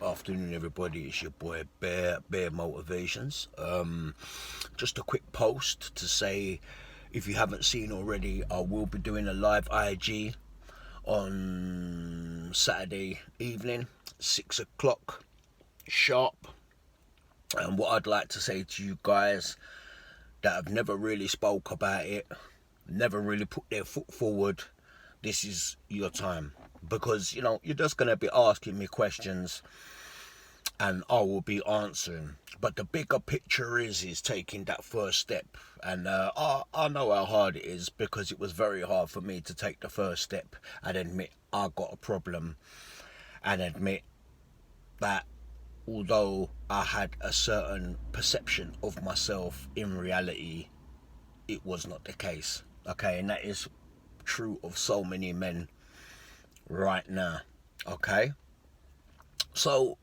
afternoon, everybody. It's your boy Bear Motivations. Just a quick post to say, if you haven't seen already, I will be doing a live IG on Saturday evening, 6 o'clock sharp. And what I'd like to say to you guys that have never really spoke about it, never really put their foot forward, this is your time. Because, you're just going to be asking me questions and I will be answering. But the bigger picture is taking that first step. And I know how hard it is, because it was very hard for me to take the first step and admit I got a problem, and admit that although I had a certain perception of myself, in reality it was not the case. Okay, and that is true of so many men right now. Okay, so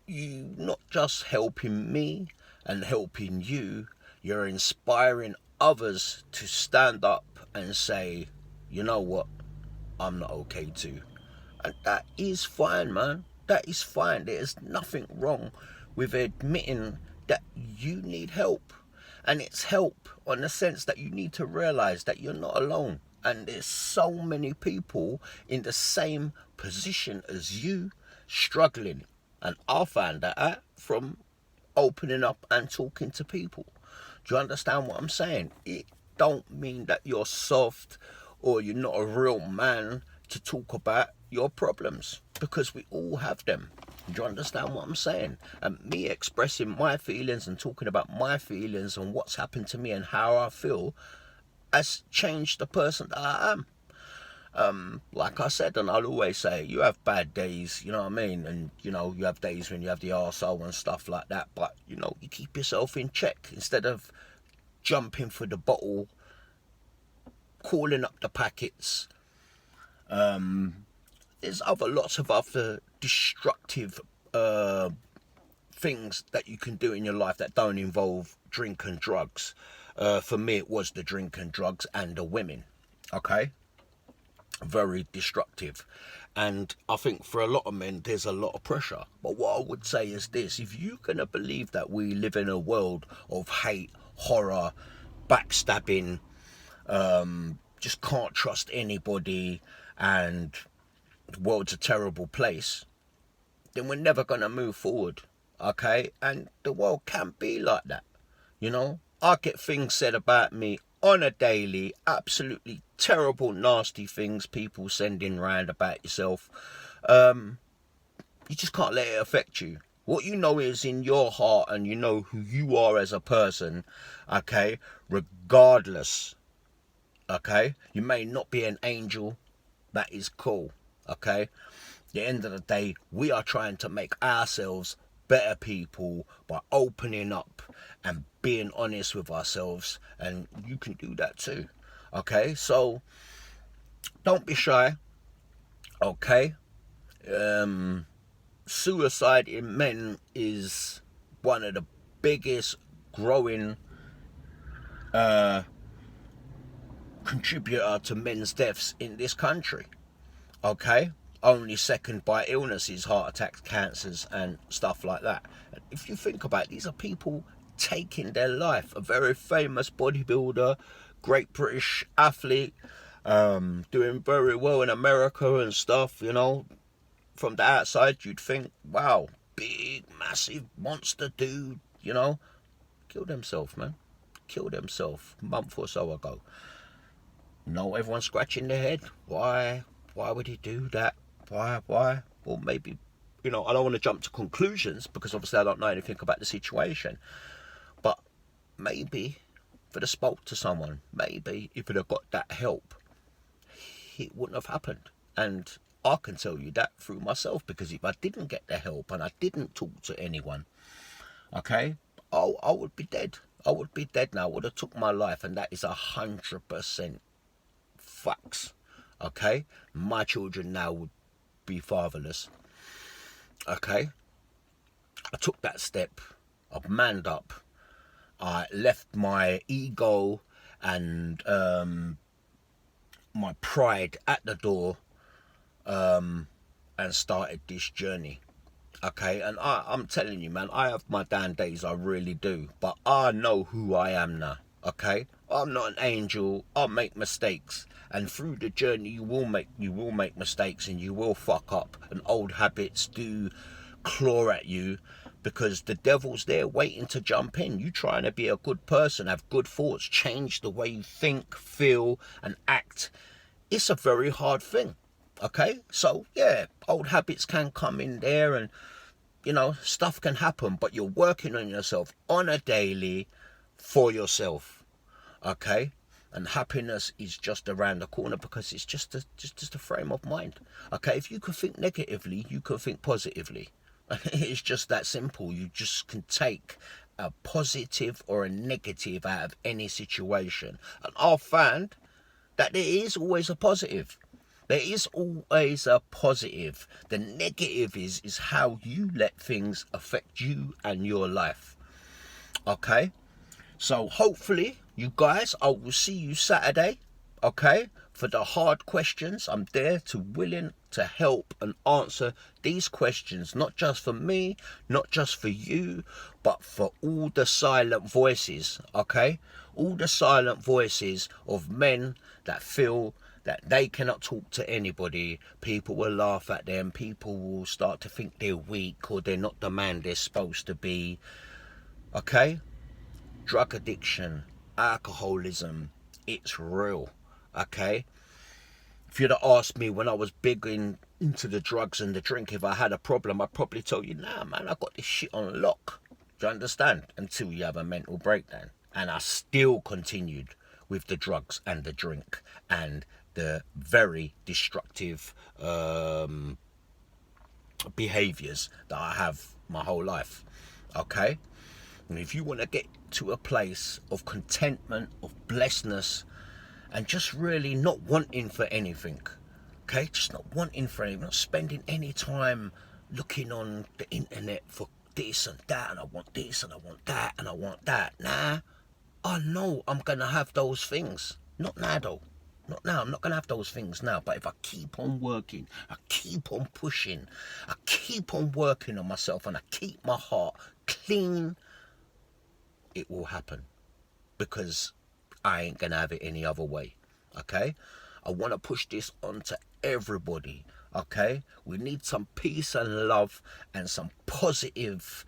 you not just helping me and helping you, you're inspiring others to stand up and say, you know what, I'm not okay too. And that is fine, man. That is fine. There's nothing wrong with admitting that you need help. And it's help on the sense that you need to realize that you're not alone. And there's so many people in the same position as you, struggling. And I found that out from opening up and talking to people. Do you understand what I'm saying? It don't mean that you're soft or you're not a real man to talk about your problems, because we all have them. Do you understand what I'm saying? And me expressing my feelings and talking about my feelings and what's happened to me and how I feel has changed the person that I am. Like I said, and I'll always say, you have bad days, you know what I mean? And, you have days when you have the arsehole and stuff like that. But, you keep yourself in check instead of jumping for the bottle, calling up the packets. There's lots of other destructive things that you can do in your life that don't involve drink and drugs. For me, it was the drink and drugs and the women. Okay? Very destructive. And I think for a lot of men, there's a lot of pressure. But what I would say is this: if you're going to believe that we live in a world of hate, horror, backstabbing, just can't trust anybody, and the world's a terrible place, then we're never going to move forward. Okay? And the world can't be like that. I get things said about me on a daily, absolutely terrible, nasty things people sending round about yourself. You just can't let it affect you. What you know is in your heart, and you know who you are as a person, okay? Regardless, okay? You may not be an angel, that is cool, okay? At the end of the day, we are trying to make ourselves better people by opening up and being honest with ourselves, and you can do that too. Okay, so don't be shy. Okay, suicide in men is one of the biggest growing contributor to men's deaths in this country. Okay, only second by illnesses, heart attacks, cancers, and stuff like that. And if you think about it, these are people taking their life. A very famous bodybuilder, great British athlete, doing very well in America and stuff. From the outside you'd think, wow, big, massive monster dude. Killed himself, man. Killed himself a month or so ago. Everyone's scratching their head. Why would he do that? Why? Well, maybe, I don't want to jump to conclusions, because obviously I don't know anything about the situation. But maybe if it had spoke to someone, maybe if it had got that help, it wouldn't have happened. And I can tell you that through myself, because if I didn't get the help and I didn't talk to anyone, okay, I would be dead. I would be dead now. I would have took my life, and that is 100% facts. Okay, my children now would be fatherless. Okay, I took that step. I've manned up. I left my ego and my pride at the door, and started this journey. Okay, and I'm telling you, man, I have my down days, I really do. But I know who I am now. Okay, I'm not an angel. I'll make mistakes, and through the journey, you will make mistakes, and you will fuck up, and old habits do claw at you, because the devil's there waiting to jump in. You trying to be a good person, have good thoughts, change the way you think, feel, and act. It's a very hard thing. Okay, so yeah, old habits can come in there, and stuff can happen, but you're working on yourself on a daily for yourself. Okay, and happiness is just around the corner, because it's just a frame of mind. Okay, if you can think negatively, you can think positively. It's just that simple. You just can take a positive or a negative out of any situation, and I've found that there is always a positive. There is always a positive. The negative is how you let things affect you and your life. Okay? So hopefully, you guys, I will see you Saturday. Okay? For the hard questions, I'm there to willing to help and answer these questions, not just for me, not just for you, but for all the silent voices. Okay? All the silent voices of men that feel that they cannot talk to anybody. People will laugh at them. People will start to think they're weak, or they're not the man they're supposed to be. Okay? Drug addiction, alcoholism, it's real. Okay? If you'd have asked me when I was big into the drugs and the drink, if I had a problem, I'd probably tell you, nah, man, I got this shit on lock. Do you understand? Until you have a mental breakdown. And I still continued with the drugs and the drink and the very destructive behaviors that I have my whole life. Okay? And if you want to get to a place of contentment, of blessedness, and just really not wanting for anything, okay? Just not wanting for anything, not spending any time looking on the internet for this and that, and I want this and I want that and I want that. Nah, I know I'm going to have those things. Not now, though. Not now. I'm not going to have those things now. But if I keep on working, I keep on pushing, I keep on working on myself, and I keep my heart clean, it will happen. Because I ain't going to have it any other way. Okay? I want to push this on to everybody. Okay? We need some peace and love and some positive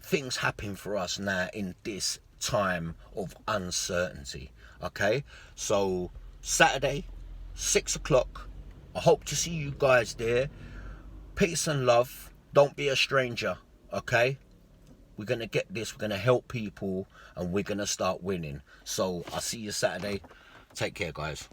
things happen for us now in this time of uncertainty. Okay? So Saturday, 6 o'clock. I hope to see you guys there. Peace and love. Don't be a stranger. Okay? We're going to get this. We're going to help people, and we're going to start winning. So I'll see you Saturday. Take care, guys.